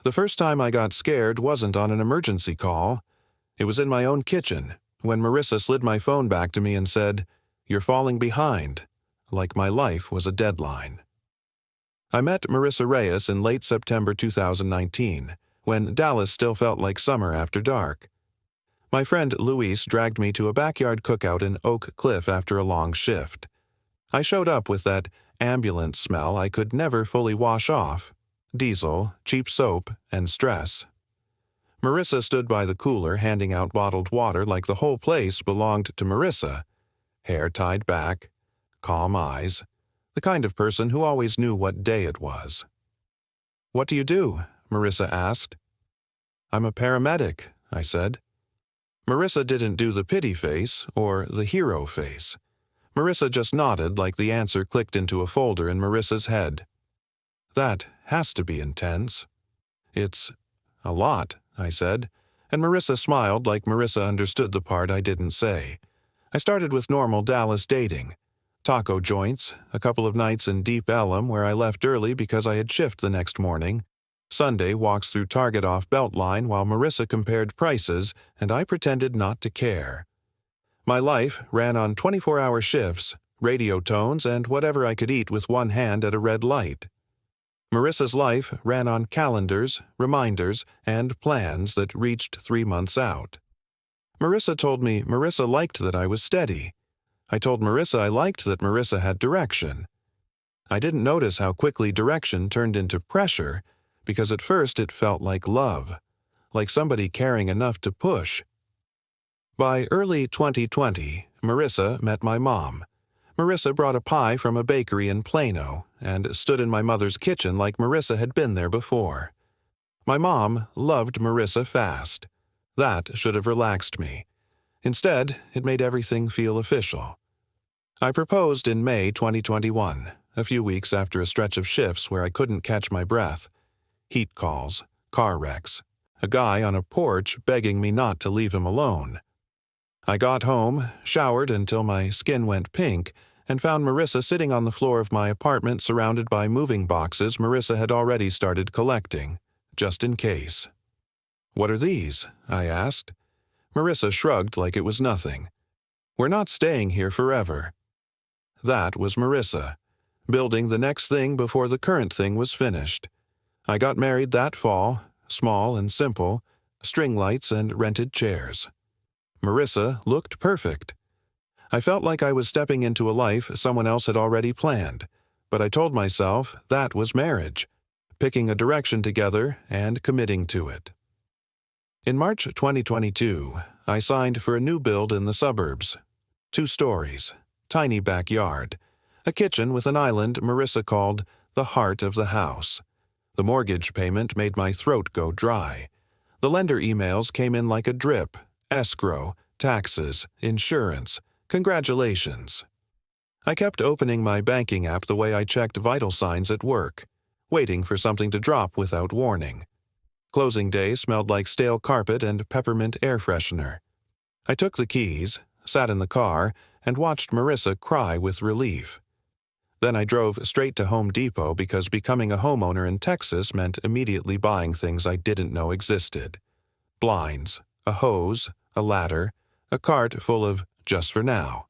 The first time I got scared wasn't on an emergency call. It was in my own kitchen, when Marissa slid my phone back to me and said, "You're falling behind," like my life was a deadline. I met Marissa Reyes in late September 2019, when Dallas still felt like summer after dark. My friend Luis dragged me to a backyard cookout in Oak Cliff after a long shift. I showed up with that ambulance smell I could never fully wash off: diesel, cheap soap, and stress. Marissa stood by the cooler handing out bottled water like the whole place belonged to Marissa. Hair tied back, calm eyes, the kind of person who always knew what day it was. "What do you do?" Marissa asked. "I'm a paramedic," I said. Marissa didn't do the pity face or the hero face. Marissa just nodded like the answer clicked into a folder in Marissa's head. "That has to be intense." "It's a lot," I said, and Marissa smiled like Marissa understood the part I didn't say. I started with normal Dallas dating. Taco joints, a couple of nights in Deep Ellum where I left early because I had shift the next morning. Sunday walks through Target off Beltline while Marissa compared prices and I pretended not to care. My life ran on 24-hour shifts, radio tones, and whatever I could eat with one hand at a red light. Marissa's life ran on calendars, reminders, and plans that reached 3 months out. Marissa told me Marissa liked that I was steady. I told Marissa I liked that Marissa had direction. I didn't notice how quickly direction turned into pressure, because at first it felt like love, like somebody caring enough to push. By early 2020, Marissa met my mom. Marissa brought a pie from a bakery in Plano and stood in my mother's kitchen like Marissa had been there before. My mom loved Marissa fast. That should have relaxed me. Instead, it made everything feel official. I proposed in May 2021, a few weeks after a stretch of shifts where I couldn't catch my breath. Heat calls, car wrecks, a guy on a porch begging me not to leave him alone. I got home, showered until my skin went pink, and found Marissa sitting on the floor of my apartment surrounded by moving boxes Marissa had already started collecting, just in case. "What are these?" I asked. Marissa shrugged like it was nothing. "We're not staying here forever." That was Marissa, building the next thing before the current thing was finished. I got married that fall, small and simple, string lights and rented chairs. Marissa looked perfect. I felt like I was stepping into a life someone else had already planned, but I told myself that was marriage, picking a direction together and committing to it. In March 2022, I signed for a new build in the suburbs. 2 stories, tiny backyard, a kitchen with an island Marissa called the heart of the house. The mortgage payment made my throat go dry. The lender emails came in like a drip: escrow, taxes, insurance, congratulations. I kept opening my banking app the way I checked vital signs at work, waiting for something to drop without warning. Closing day smelled like stale carpet and peppermint air freshener. I took the keys, sat in the car, and watched Marissa cry with relief. Then I drove straight to Home Depot because becoming a homeowner in Texas meant immediately buying things I didn't know existed: blinds, a hose, a ladder, a cart full of just for now.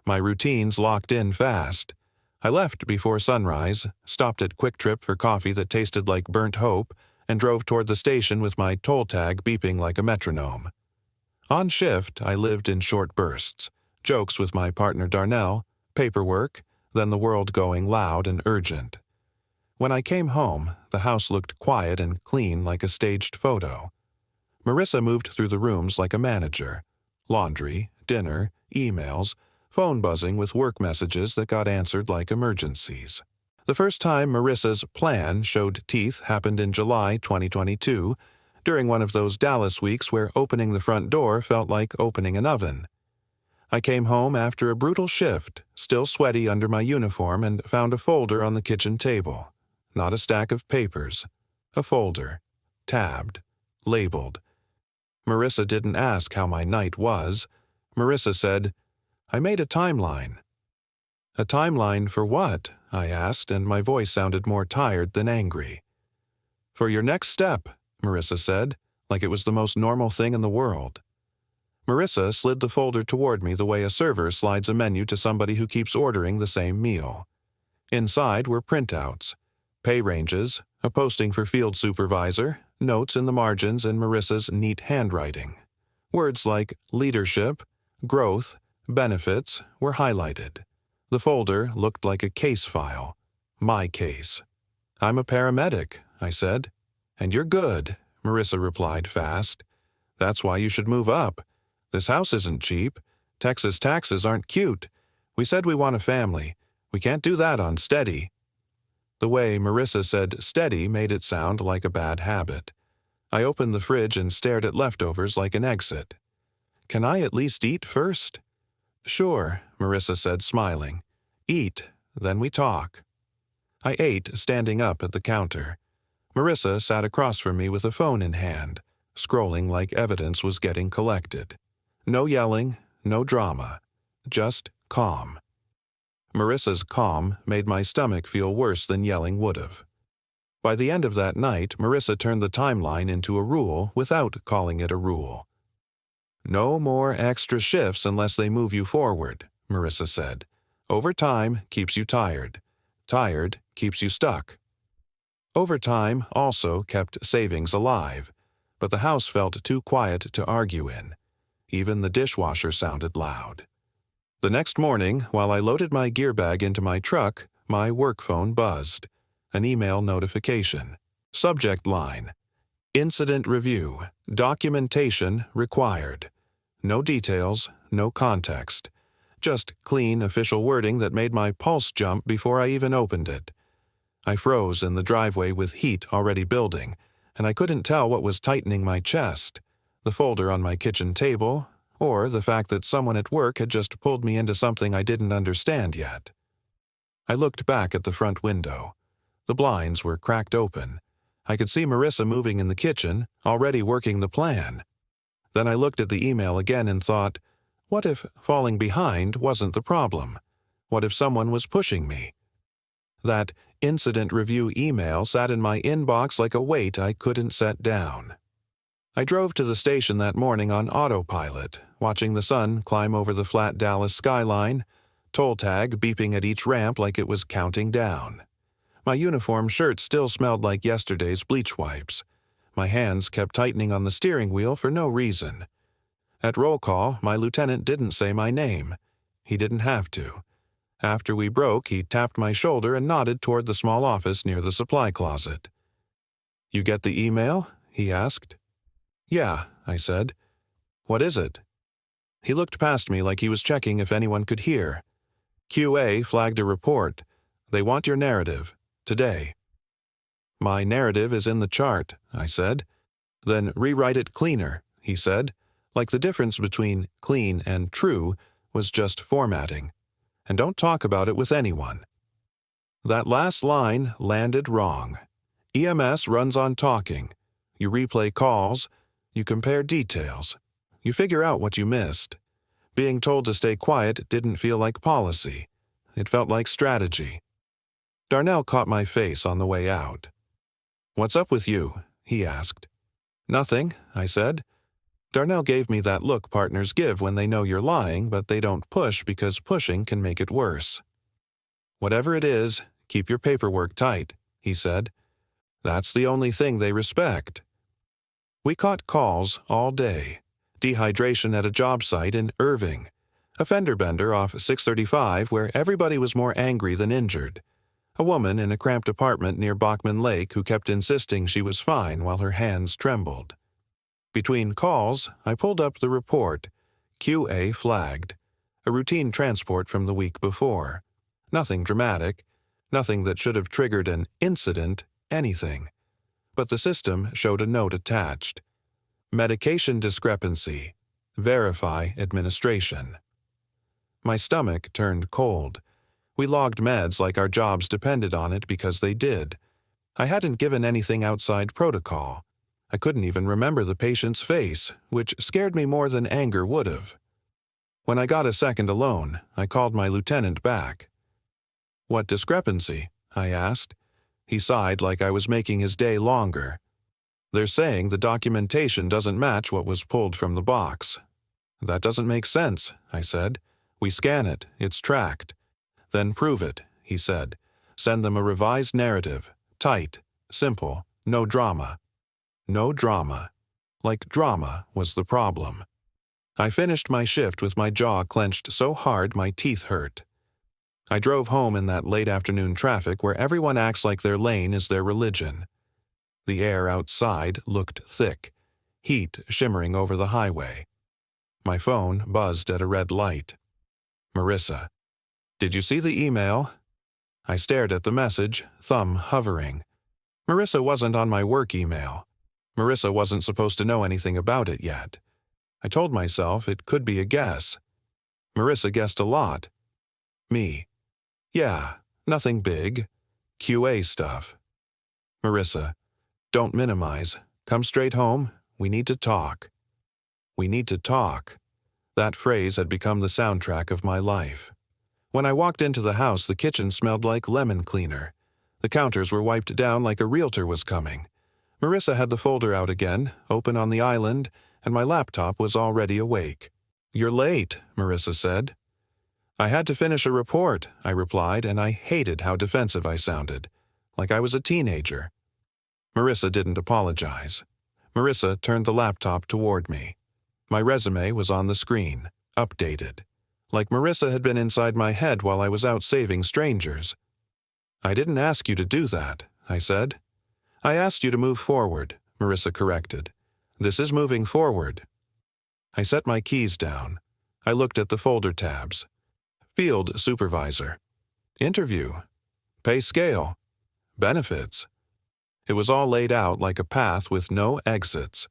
My routines locked in fast. I left before sunrise, stopped at Quick Trip for coffee that tasted like burnt hope, and drove toward the station with my toll tag beeping like a metronome. On shift, I lived in short bursts: jokes with my partner Darnell, paperwork, then the world going loud and urgent. When I came home, the house looked quiet and clean like a staged photo. Marissa moved through the rooms like a manager: laundry, dinner, emails, phone buzzing with work messages that got answered like emergencies. The first time Marissa's plan showed teeth happened in July 2022, during one of those Dallas weeks where opening the front door felt like opening an oven. I came home after a brutal shift, still sweaty under my uniform, and found a folder on the kitchen table. Not a stack of papers. A folder. Tabbed. Labeled. Marissa didn't ask how my night was. Marissa said, "I made a timeline." "A timeline for what?" I asked, and my voice sounded more tired than angry. "For your next step," Marissa said, like it was the most normal thing in the world. Marissa slid the folder toward me the way a server slides a menu to somebody who keeps ordering the same meal. Inside were printouts, pay ranges, a posting for field supervisor, notes in the margins in Marissa's neat handwriting. Words like leadership, growth, benefits were highlighted. The folder looked like a case file. My case. "I'm a paramedic," I said. "And you're good," Marissa replied fast. "That's why you should move up. This house isn't cheap. Texas taxes aren't cute. We said we want a family. We can't do that on steady." The way Marissa said steady made it sound like a bad habit. I opened the fridge and stared at leftovers like an exit. "Can I at least eat first?" "Sure," Marissa said, smiling. "Eat, then we talk." I ate, standing up at the counter. Marissa sat across from me with a phone in hand, scrolling like evidence was getting collected. No yelling, no drama, just calm. Marissa's calm made my stomach feel worse than yelling would have. By the end of that night, Marissa turned the timeline into a rule without calling it a rule. "No more extra shifts unless they move you forward," Marissa said. "Overtime keeps you tired. Tired keeps you stuck." Overtime also kept savings alive, but the house felt too quiet to argue in. Even the dishwasher sounded loud. The next morning, while I loaded my gear bag into my truck, my work phone buzzed. An email notification. Subject line: Incident review. Documentation required. No details, no context. Just clean official wording that made my pulse jump before I even opened it. I froze in the driveway with heat already building, and I couldn't tell what was tightening my chest, the folder on my kitchen table, or the fact that someone at work had just pulled me into something I didn't understand yet. I looked back at the front window. The blinds were cracked open. I could see Marissa moving in the kitchen, already working the plan. Then I looked at the email again and thought, what if falling behind wasn't the problem? What if someone was pushing me? That incident review email sat in my inbox like a weight I couldn't set down. I drove to the station that morning on autopilot, watching the sun climb over the flat Dallas skyline, toll tag beeping at each ramp like it was counting down. My uniform shirt still smelled like yesterday's bleach wipes. My hands kept tightening on the steering wheel for no reason. At roll call, my lieutenant didn't say my name. He didn't have to. After we broke, he tapped my shoulder and nodded toward the small office near the supply closet. "You get the email?" he asked. "Yeah," I said. "What is it?" He looked past me like he was checking if anyone could hear. "QA flagged a report. They want your narrative. Today." "My narrative is in the chart," I said. "Then rewrite it cleaner," he said, like the difference between clean and true was just formatting. "And don't talk about it with anyone." That last line landed wrong. EMS runs on talking. You replay calls, you compare details, you figure out what you missed. Being told to stay quiet didn't feel like policy. It felt like strategy. Darnell caught my face on the way out. "What's up with you?" he asked. "Nothing," I said. Darnell gave me that look partners give when they know you're lying, but they don't push because pushing can make it worse. "Whatever it is, keep your paperwork tight," he said. "That's the only thing they respect." We caught calls all day. Dehydration at a job site in Irving. A fender bender off 635 where everybody was more angry than injured. A woman in a cramped apartment near Bachman Lake who kept insisting she was fine while her hands trembled. Between calls, I pulled up the report. QA flagged. A routine transport from the week before. Nothing dramatic. Nothing that should have triggered an incident, anything. But the system showed a note attached. Medication discrepancy. Verify administration. My stomach turned cold. We logged meds like our jobs depended on it because they did. I hadn't given anything outside protocol. I couldn't even remember the patient's face, which scared me more than anger would have. When I got a second alone, I called my lieutenant back. "What discrepancy?" I asked. He sighed like I was making his day longer. They're saying the documentation doesn't match what was pulled from the box. That doesn't make sense, I said. We scan it, it's tracked. Then prove it, he said. Send them a revised narrative. Tight, simple, no drama. No drama. Like drama was the problem. I finished my shift with my jaw clenched so hard my teeth hurt. I drove home in that late afternoon traffic where everyone acts like their lane is their religion. The air outside looked thick, heat shimmering over the highway. My phone buzzed at a red light. Marissa. Did you see the email? I stared at the message, thumb hovering. Marissa wasn't on my work email. Marissa wasn't supposed to know anything about it yet. I told myself it could be a guess. Marissa guessed a lot. Me. Yeah, nothing big. QA stuff. Marissa. Don't minimize. Come straight home. We need to talk. We need to talk. That phrase had become the soundtrack of my life. When I walked into the house, the kitchen smelled like lemon cleaner. The counters were wiped down like a realtor was coming. Marissa had the folder out again, open on the island, and my laptop was already awake. You're late, Marissa said. I had to finish a report, I replied, and I hated how defensive I sounded, like I was a teenager. Marissa didn't apologize. Marissa turned the laptop toward me. My resume was on the screen, updated. Like Marissa had been inside my head while I was out saving strangers. I didn't ask you to do that, I said. I asked you to move forward, Marissa corrected. This is moving forward. I set my keys down. I looked at the folder tabs. Field supervisor. Interview. Pay scale. Benefits. It was all laid out like a path with no exits.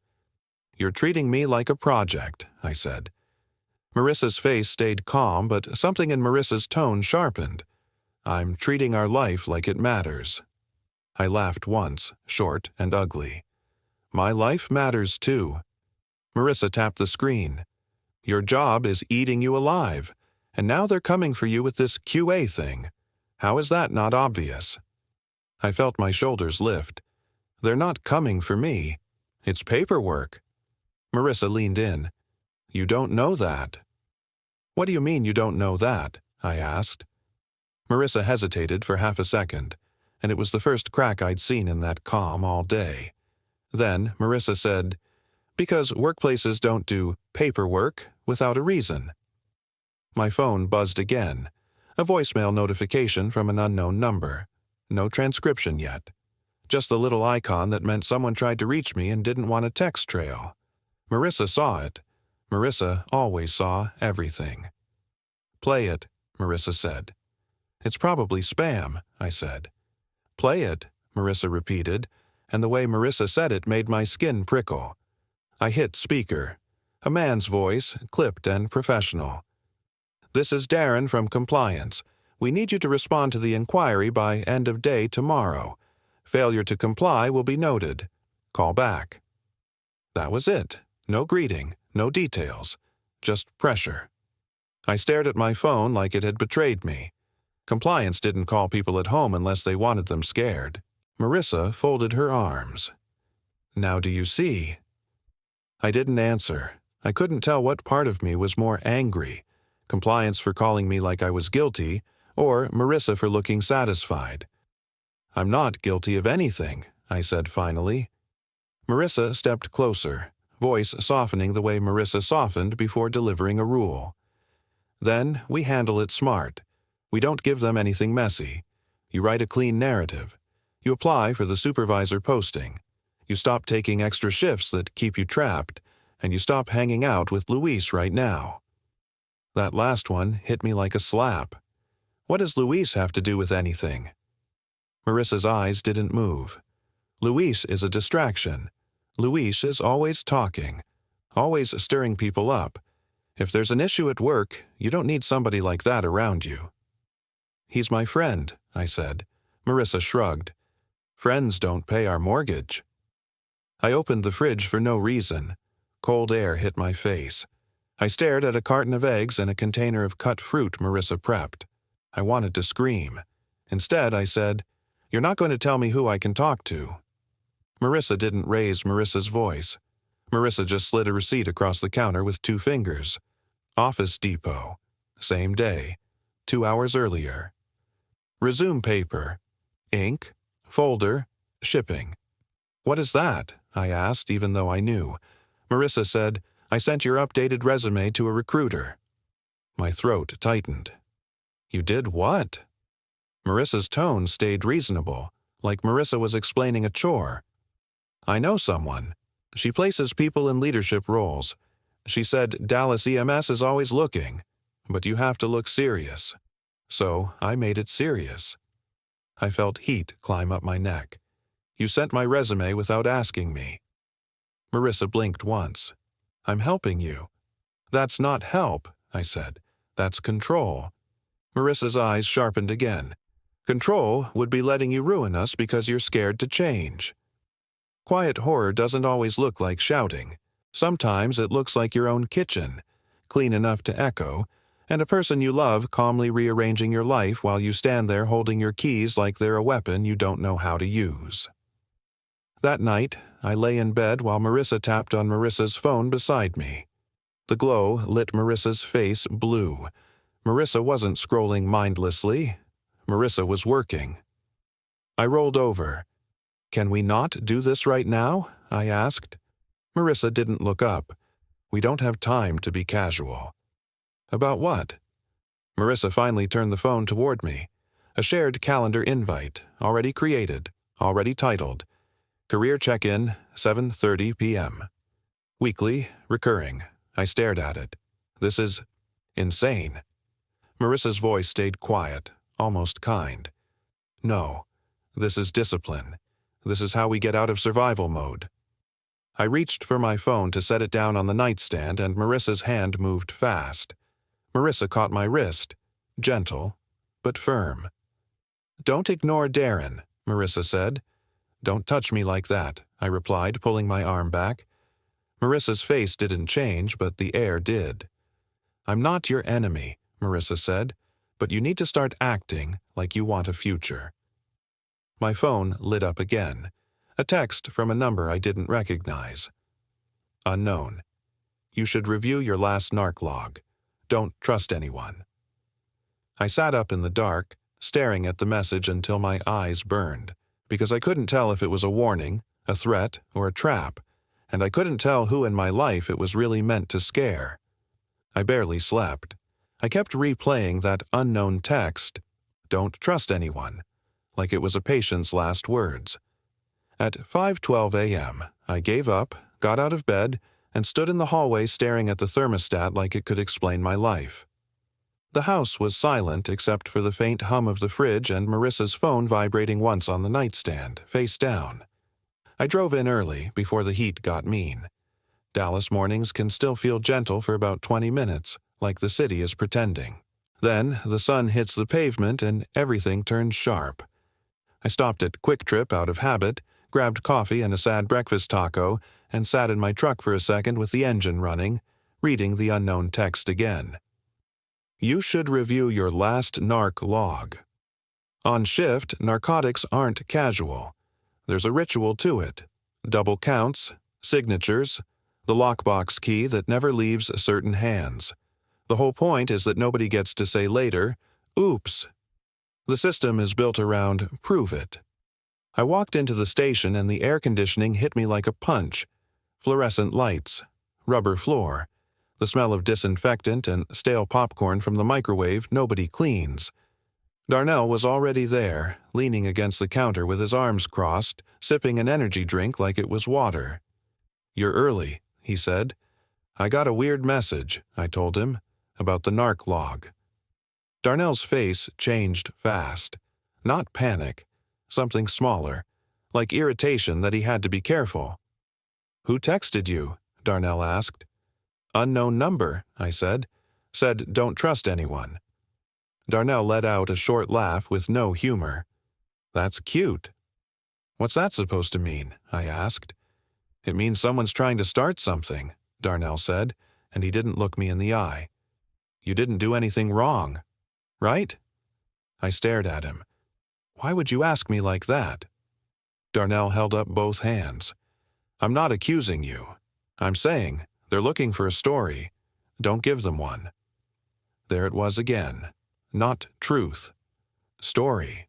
You're treating me like a project, I said. Marissa's face stayed calm, but something in Marissa's tone sharpened. I'm treating our life like it matters. I laughed once, short and ugly. My life matters too. Marissa tapped the screen. Your job is eating you alive, and now they're coming for you with this QA thing. How is that not obvious? I felt my shoulders lift. They're not coming for me. It's paperwork. Marissa leaned in. You don't know that. What do you mean you don't know that? I asked. Marissa hesitated for half a second, and it was the first crack I'd seen in that calm all day. Then Marissa said, because workplaces don't do paperwork without a reason. My phone buzzed again, a voicemail notification from an unknown number. No transcription yet. Just a little icon that meant someone tried to reach me and didn't want a text trail. Marissa saw it. Marissa always saw everything. Play it, Marissa said. It's probably spam, I said. Play it, Marissa repeated, and the way Marissa said it made my skin prickle. I hit speaker. A man's voice, clipped and professional. This is Darren from Compliance. We need you to respond to the inquiry by end of day tomorrow. Failure to comply will be noted. Call back. That was it. No greeting, no details. Just pressure. I stared at my phone like it had betrayed me. Compliance didn't call people at home unless they wanted them scared. Marissa folded her arms. Now do you see? I didn't answer. I couldn't tell what part of me was more angry. Compliance for calling me like I was guilty, or Marissa for looking satisfied. I'm not guilty of anything, I said finally. Marissa stepped closer, voice softening the way Marissa softened before delivering a rule. Then we handle it smart. We don't give them anything messy. You write a clean narrative. You apply for the supervisor posting. You stop taking extra shifts that keep you trapped, and you stop hanging out with Luis right now. That last one hit me like a slap. What does Luis have to do with anything? Marissa's eyes didn't move. Luis is a distraction. Luis is always talking, always stirring people up. If there's an issue at work, you don't need somebody like that around you. He's my friend, I said. Marissa shrugged. Friends don't pay our mortgage. I opened the fridge for no reason. Cold air hit my face. I stared at a carton of eggs and a container of cut fruit Marissa prepped. I wanted to scream. Instead, I said, You're not going to tell me who I can talk to." Marissa didn't raise Marissa's voice. Marissa just slid a receipt across the counter with 2 fingers. Office Depot. Same day. 2 hours earlier. Resume paper. Ink. Folder. Shipping. "What is that?" I asked, even though I knew. Marissa said, "I sent your updated resume to a recruiter." My throat tightened. "You did what?" Marissa's tone stayed reasonable, like Marissa was explaining a chore. "I know someone. She places people in leadership roles. She said Dallas EMS is always looking, but you have to look serious." So I made it serious. I felt heat climb up my neck. "You sent my resume without asking me." Marissa blinked once. "I'm helping you." "That's not help," I said. "That's control." Marissa's eyes sharpened again. "Control would be letting you ruin us because you're scared to change." Quiet horror doesn't always look like shouting. Sometimes it looks like your own kitchen, clean enough to echo, and a person you love calmly rearranging your life while you stand there holding your keys like they're a weapon you don't know how to use. That night, I lay in bed while Marissa tapped on Marissa's phone beside me. The glow lit Marissa's face blue. Marissa wasn't scrolling mindlessly. Marissa was working. I rolled over. "Can we not do this right now?" I asked. Marissa didn't look up. "We don't have time to be casual." "About what?" Marissa finally turned the phone toward me. A shared calendar invite, already created, already titled. Career check-in, 7:30 p.m. Weekly, recurring. I stared at it. This is insane. Marissa's voice stayed quiet, almost kind. "No, this is discipline. This is how we get out of survival mode." I reached for my phone to set it down on the nightstand, and Marissa's hand moved fast. Marissa caught my wrist, gentle, but firm. "Don't ignore Darren," Marissa said. "Don't touch me like that," I replied, pulling my arm back. Marissa's face didn't change, but the air did. "I'm not your enemy," Marissa said, "but you need to start acting like you want a future." My phone lit up again. A text from a number I didn't recognize. Unknown. "You should review your last narc log. Don't trust anyone." I sat up in the dark, staring at the message until my eyes burned, because I couldn't tell if it was a warning, a threat, or a trap, and I couldn't tell who in my life it was really meant to scare. I barely slept. I kept replaying that unknown text, "Don't trust anyone," like it was a patient's last words. At 5:12 a.m., I gave up, got out of bed, and stood in the hallway staring at the thermostat like it could explain my life. The house was silent except for the faint hum of the fridge and Marissa's phone vibrating once on the nightstand, face down. I drove in early, before the heat got mean. Dallas mornings can still feel gentle for about 20 minutes, like the city is pretending. Then, the sun hits the pavement and everything turns sharp. I stopped at Quick Trip out of habit, grabbed coffee and a sad breakfast taco, and sat in my truck for a second with the engine running, reading the unknown text again. "You should review your last narc log." On shift, narcotics aren't casual. There's a ritual to it. Double counts, signatures, the lockbox key that never leaves certain hands. The whole point is that nobody gets to say later, "Oops." The system is built around "prove it." I walked into the station and the air conditioning hit me like a punch. Fluorescent lights, rubber floor, the smell of disinfectant and stale popcorn from the microwave nobody cleans. Darnell was already there, leaning against the counter with his arms crossed, sipping an energy drink like it was water. "You're early," he said. "I got a weird message," I told him, "about the narc log." Darnell's face changed fast. Not panic. Something smaller, like irritation that he had to be careful. "Who texted you?" Darnell asked. "Unknown number," I said. "Said don't trust anyone." Darnell let out a short laugh with no humor. "That's cute." "What's that supposed to mean?" I asked. "It means someone's trying to start something," Darnell said, and he didn't look me in the eye. "You didn't do anything wrong, right?" I stared at him. Why would you ask me like that? Darnell held up both hands. I'm not accusing you. I'm saying they're looking for a story. Don't give them one. There it was again. Not truth. Story.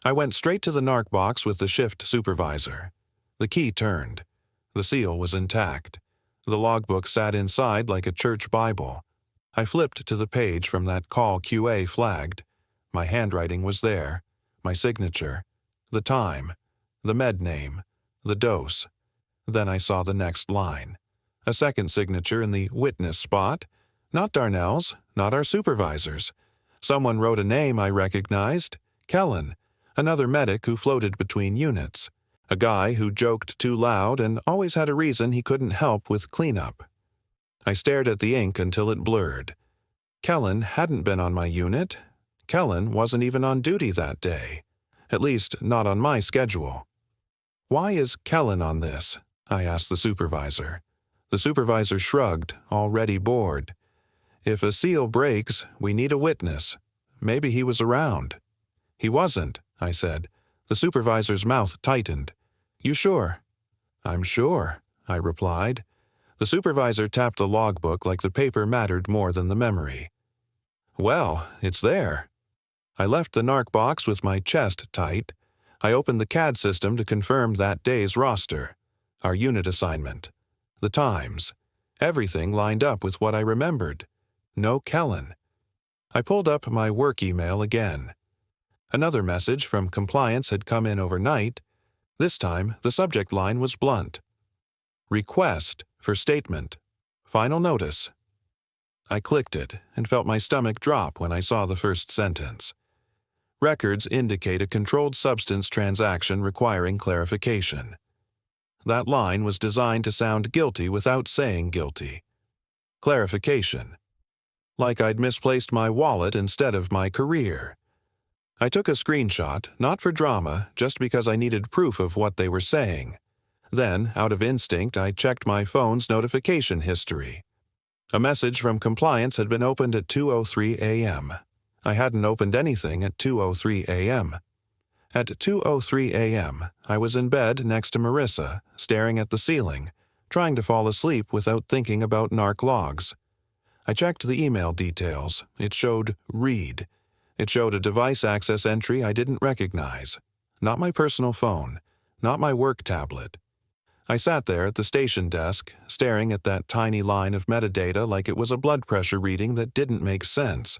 I went straight to the narc box with the shift supervisor. The key turned. The seal was intact. The logbook sat inside like a church Bible. I flipped to the page from that call QA flagged. My handwriting was there. My signature. The time. The med name. The dose. Then I saw the next line. A second signature in the witness spot. Not Darnell's, not our supervisor's. Someone wrote a name I recognized. Kellen, another medic who floated between units. A guy who joked too loud and always had a reason he couldn't help with cleanup. I stared at the ink until it blurred. Kellen hadn't been on my unit. Kellen wasn't even on duty that day. At least, not on my schedule. Why is Kellen on this? I asked the supervisor. The supervisor shrugged, already bored. If a seal breaks, we need a witness. Maybe he was around. He wasn't, I said. The supervisor's mouth tightened. You sure? I'm sure, I replied. The supervisor tapped the logbook like the paper mattered more than the memory. Well, it's there. I left the narc box with my chest tight. I opened the CAD system to confirm that day's roster, our unit assignment, the times. Everything lined up with what I remembered. No Kellen. I pulled up my work email again. Another message from compliance had come in overnight. This time, the subject line was blunt. Request for statement. Final notice. I clicked it and felt my stomach drop when I saw the first sentence. Records indicate a controlled substance transaction requiring clarification. That line was designed to sound guilty without saying guilty. Clarification. Like I'd misplaced my wallet instead of my career. I took a screenshot, not for drama, just because I needed proof of what they were saying. Then, out of instinct, I checked my phone's notification history. A message from compliance had been opened at 2:03 a.m. I hadn't opened anything at 2:03 a.m. At 2:03 a.m., I was in bed next to Marissa, staring at the ceiling, trying to fall asleep without thinking about narc logs. I checked the email details. It showed read. It showed a device access entry I didn't recognize. Not my personal phone. Not my work tablet. I sat there at the station desk, staring at that tiny line of metadata like it was a blood pressure reading that didn't make sense.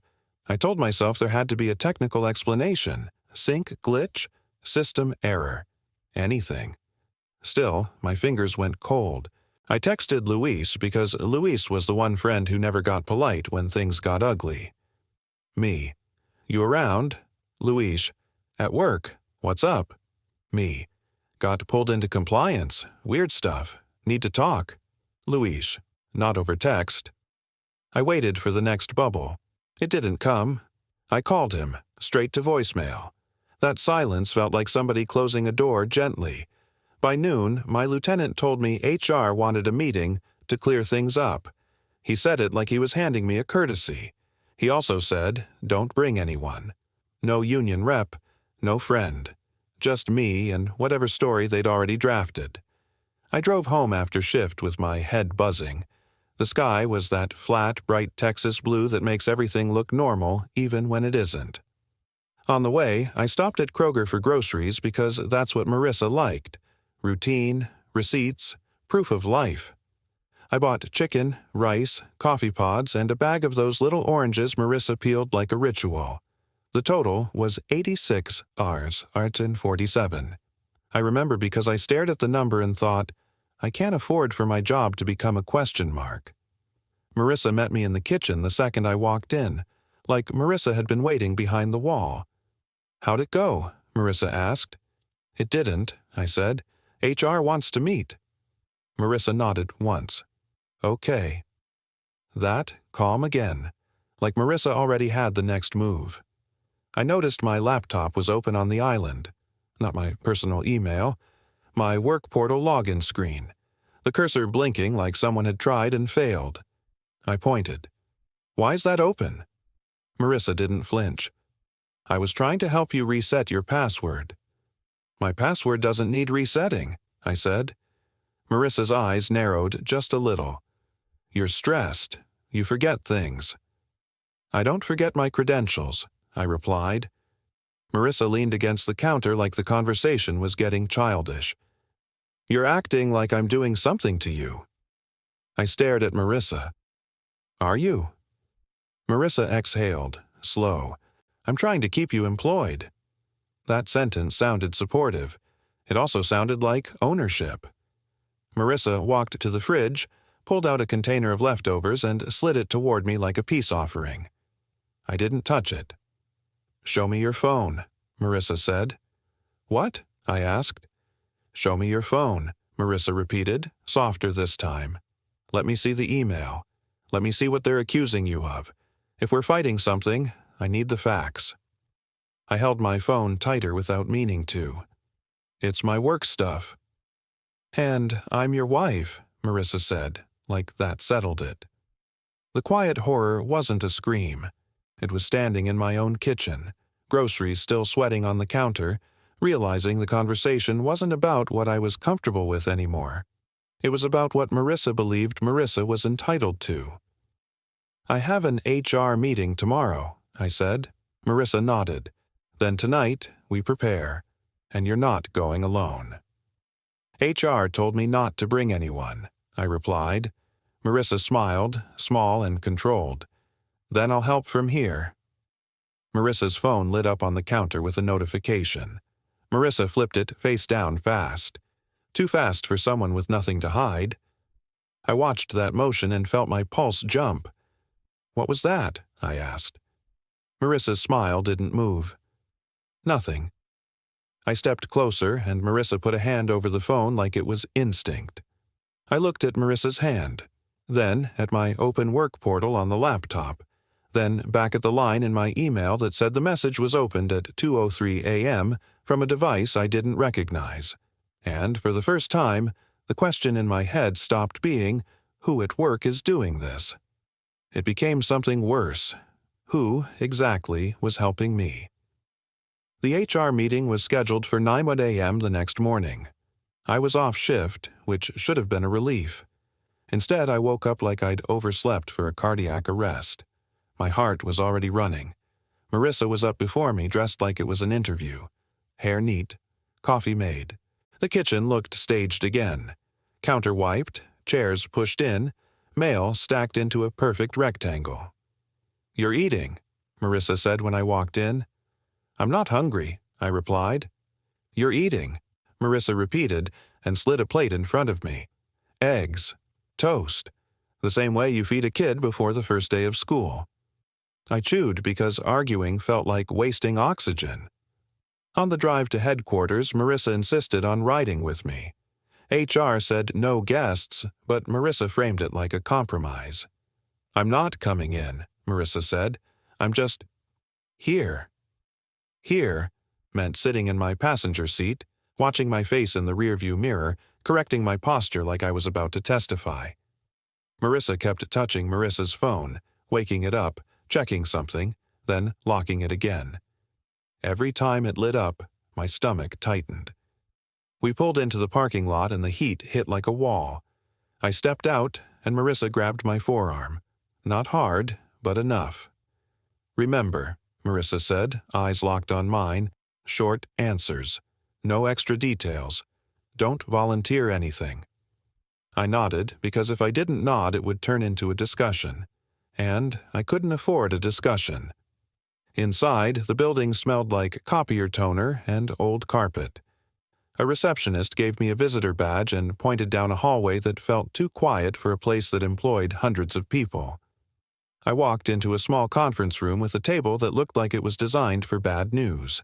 I told myself there had to be a technical explanation. Sync glitch? System error. Anything. Still, my fingers went cold. I texted Luis because Luis was the one friend who never got polite when things got ugly. Me. You around? Luis. At work. What's up? Me. Got pulled into compliance. Weird stuff. Need to talk. Luis. Not over text. I waited for the next bubble. It didn't come. I called him, straight to voicemail. That silence felt like somebody closing a door gently. By noon, my lieutenant told me HR wanted a meeting to clear things up. He said it like he was handing me a courtesy. He also said, don't bring anyone. No union rep, no friend. Just me and whatever story they'd already drafted. I drove home after shift with my head buzzing. The sky was that flat, bright Texas blue that makes everything look normal even when it isn't. On the way, I stopped at Kroger for groceries because that's what Marissa liked. Routine, receipts, proof of life. I bought chicken, rice, coffee pods, and a bag of those little oranges Marissa peeled like a ritual. The total was 86 Rs, Artin 47. I remember because I stared at the number and thought, I can't afford for my job to become a question mark. Marissa met me in the kitchen the second I walked in, like Marissa had been waiting behind the wall. How'd it go? Marissa asked. It didn't, I said. HR wants to meet. Marissa nodded once. Okay. That, calm again, like Marissa already had the next move. I noticed my laptop was open on the island. Not my personal email. My work portal login screen. The cursor blinking like someone had tried and failed. I pointed. Why's that open? Marissa didn't flinch. I was trying to help you reset your password. My password doesn't need resetting, I said. Marissa's eyes narrowed just a little. You're stressed. You forget things. I don't forget my credentials, I replied. Marissa leaned against the counter like the conversation was getting childish. You're acting like I'm doing something to you. I stared at Marissa. Are you? Marissa exhaled, slow. I'm trying to keep you employed. That sentence sounded supportive. It also sounded like ownership. Marissa walked to the fridge, pulled out a container of leftovers, and slid it toward me like a peace offering. I didn't touch it. Show me your phone, Marissa said. What? I asked. Show me your phone, Marissa repeated, softer this time. Let me see the email. Let me see what they're accusing you of. If we're fighting something, I need the facts. I held my phone tighter without meaning to. It's my work stuff. And I'm your wife, Marissa said, like that settled it. The quiet horror wasn't a scream. It was standing in my own kitchen, groceries still sweating on the counter, realizing the conversation wasn't about what I was comfortable with anymore. It was about what Marissa believed Marissa was entitled to. I have an HR meeting tomorrow, I said. Marissa nodded. Then tonight, we prepare. And you're not going alone. HR told me not to bring anyone, I replied. Marissa smiled, small and controlled. Then I'll help from here. Marissa's phone lit up on the counter with a notification. Marissa flipped it face down fast. Too fast for someone with nothing to hide. I watched that motion and felt my pulse jump. What was that? I asked. Marissa's smile didn't move. Nothing. I stepped closer, and Marissa put a hand over the phone like it was instinct. I looked at Marissa's hand, then at my open work portal on the laptop, then back at the line in my email that said the message was opened at 2:03 a.m. from a device I didn't recognize. And for the first time, the question in my head stopped being, who at work is doing this? It became something worse. Who, exactly, was helping me? The HR meeting was scheduled for 9 a.m. the next morning. I was off shift, which should have been a relief. Instead, I woke up like I'd overslept for a cardiac arrest. My heart was already running. Marissa was up before me, dressed like it was an interview. Hair neat, coffee made. The kitchen looked staged again. Counter wiped, chairs pushed in, mail stacked into a perfect rectangle. You're eating, Marissa said when I walked in. I'm not hungry, I replied. You're eating, Marissa repeated and slid a plate in front of me. Eggs. Toast. The same way you feed a kid before the first day of school. I chewed because arguing felt like wasting oxygen. On the drive to headquarters, Marissa insisted on riding with me. HR said no guests, but Marissa framed it like a compromise. I'm not coming in, Marissa said. I'm just here. Here meant sitting in my passenger seat, watching my face in the rearview mirror, correcting my posture like I was about to testify. Marissa kept touching Marissa's phone, waking it up, checking something, then locking it again. Every time it lit up, my stomach tightened. We pulled into the parking lot and the heat hit like a wall. I stepped out and Marissa grabbed my forearm. Not hard, but enough. Remember, Marissa said, eyes locked on mine, short answers. No extra details. Don't volunteer anything. I nodded because if I didn't nod it would turn into a discussion. And I couldn't afford a discussion. Inside, the building smelled like copier toner and old carpet. A receptionist gave me a visitor badge and pointed down a hallway that felt too quiet for a place that employed hundreds of people. I walked into a small conference room with a table that looked like it was designed for bad news.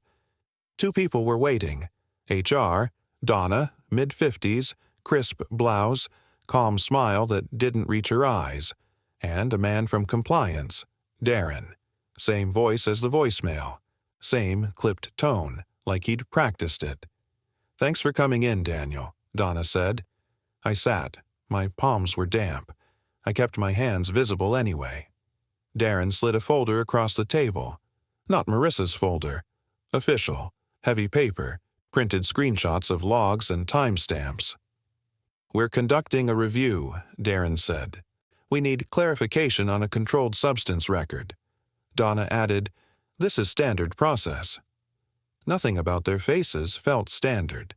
2 people were waiting. HR, Donna, mid-50s, crisp blouse, calm smile that didn't reach her eyes, and a man from compliance, Darren. Same voice as the voicemail. Same clipped tone, like he'd practiced it. Thanks for coming in, Daniel, Donna said. I sat. My palms were damp. I kept my hands visible anyway. Darren slid a folder across the table. Not Marissa's folder. Official. Heavy paper. Printed screenshots of logs and timestamps. "We're conducting a review," Darren said. "We need clarification on a controlled substance record." Donna added, "This is standard process." Nothing about their faces felt standard.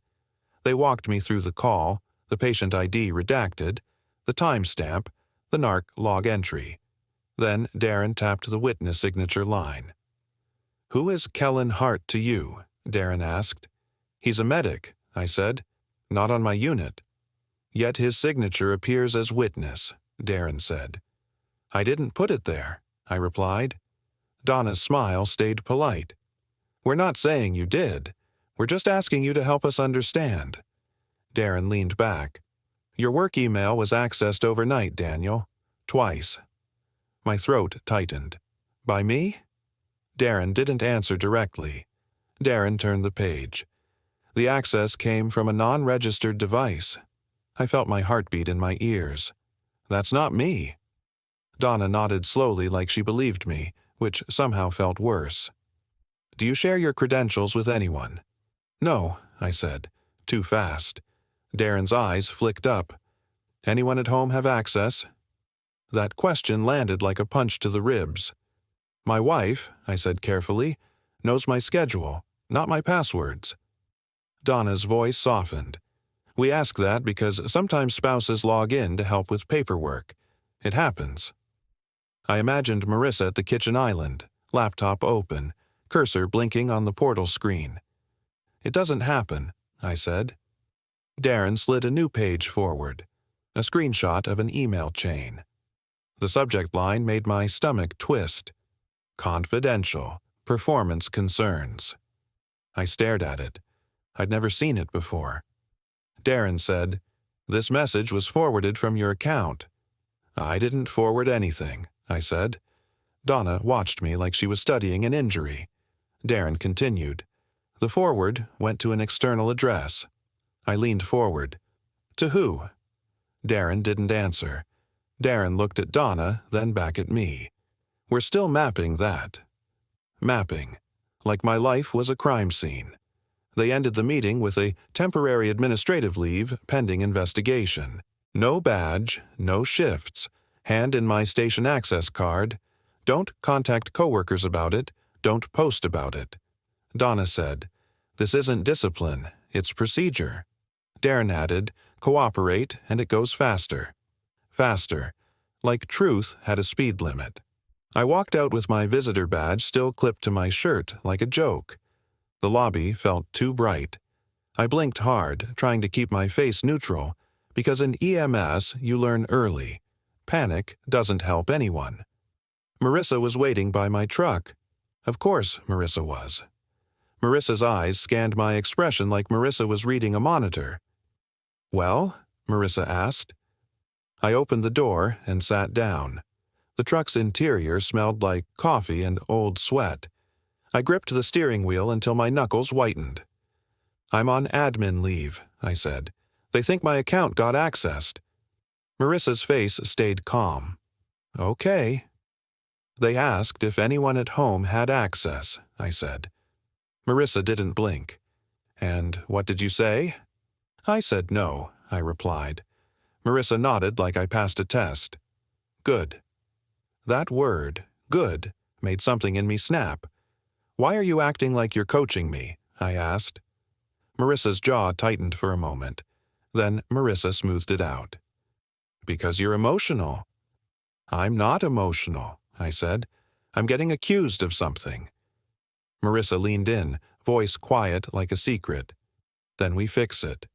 They walked me through the call, the patient ID redacted, the timestamp, the NARC log entry. Then Darren tapped the witness signature line. "Who is Kellen Hart to you?" Darren asked. "He's a medic," I said. "Not on my unit." "Yet his signature appears as witness," Darren said. "I didn't put it there," I replied. Donna's smile stayed polite. "We're not saying you did. We're just asking you to help us understand." Darren leaned back. "Your work email was accessed overnight, Daniel. Twice." My throat tightened. "By me?" Darren didn't answer directly. Darren turned the page. The access came from a non-registered device. I felt my heartbeat in my ears. "That's not me." Donna nodded slowly like she believed me, which somehow felt worse. "Do you share your credentials with anyone?" "No," I said, too fast. Darren's eyes flicked up. "Anyone at home have access?" That question landed like a punch to the ribs. "My wife," I said carefully, "knows my schedule, not my passwords." Donna's voice softened. "We ask that because sometimes spouses log in to help with paperwork. It happens." I imagined Marissa at the kitchen island, laptop open, cursor blinking on the portal screen. "It doesn't happen," I said. Darren slid a new page forward, a screenshot of an email chain. The subject line made my stomach twist. "Confidential. Performance concerns." I stared at it. I'd never seen it before. Darren said, "This message was forwarded from your account." "I didn't forward anything," I said. Donna watched me like she was studying an injury. Darren continued, "The forward went to an external address." I leaned forward. "To who?" Darren didn't answer. Darren looked at Donna, then back at me. "We're still mapping that." Mapping. Like my life was a crime scene. They ended the meeting with a temporary administrative leave pending investigation. No badge, no shifts. Hand in my station access card. Don't contact coworkers about it. Don't post about it. Donna said, "This isn't discipline, it's procedure." Darren added, "Cooperate and it goes faster." Faster. Like truth had a speed limit. I walked out with my visitor badge still clipped to my shirt like a joke. The lobby felt too bright. I blinked hard, trying to keep my face neutral, because in EMS you learn early. Panic doesn't help anyone. Marissa was waiting by my truck. Of course Marissa was. Marissa's eyes scanned my expression like Marissa was reading a monitor. "Well?" Marissa asked. I opened the door and sat down. The truck's interior smelled like coffee and old sweat. I gripped the steering wheel until my knuckles whitened. "I'm on admin leave," I said. "They think my account got accessed." Marissa's face stayed calm. "Okay." "They asked if anyone at home had access," I said. Marissa didn't blink. "And what did you say?" "I said no," I replied. Marissa nodded like I passed a test. "Good." That word, good, made something in me snap. "Why are you acting like you're coaching me?" I asked. Marissa's jaw tightened for a moment. Then Marissa smoothed it out. "Because you're emotional." "I'm not emotional," I said. "I'm getting accused of something." Marissa leaned in, voice quiet like a secret. "Then we fix it."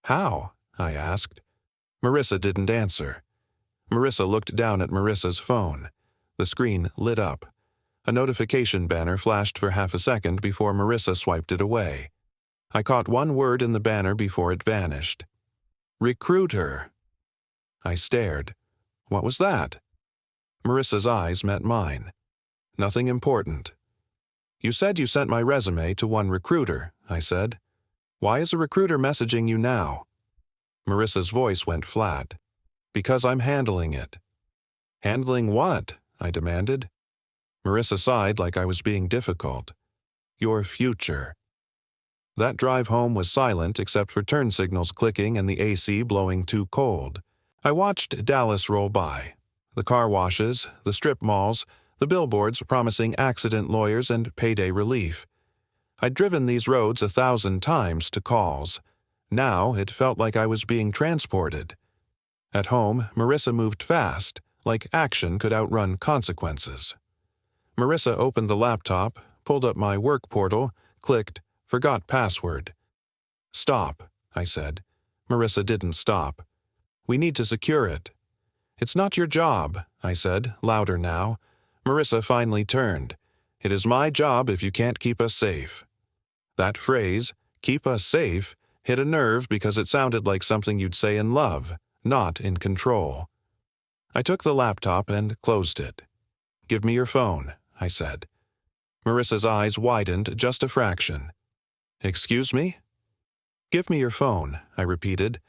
"How?" I asked. Marissa didn't answer. Marissa looked down at Marissa's phone. The screen lit up. A notification banner flashed for half a second before Marissa swiped it away. I caught one word in the banner before it vanished. "Recruiter." I stared. What was that? Marissa's eyes met mine. "Nothing important." "You said you sent my resume to one recruiter," I said. "Why is a recruiter messaging you now?" Marissa's voice went flat. "Because I'm handling it." "Handling what?" I demanded. Marissa sighed like I was being difficult. Your future. That drive home was silent except for turn signals clicking and the AC blowing too cold. I watched Dallas roll by. The car washes, the strip malls, the billboards promising accident lawyers and payday relief. I'd driven these roads 1,000 times to calls. Now it felt like I was being transported. At home, Marissa moved fast, like action could outrun consequences. Marissa opened the laptop, pulled up my work portal, clicked, forgot password. Stop, I said. Marissa didn't stop. We need to secure it. It's not your job, I said, louder now. Marissa finally turned. It is my job if you can't keep us safe. That phrase, keep us safe, hit a nerve because it sounded like something you'd say in love, not in control. I took the laptop and closed it. Give me your phone, I said. Marissa's eyes widened just a fraction. Excuse me? Give me your phone, I repeated.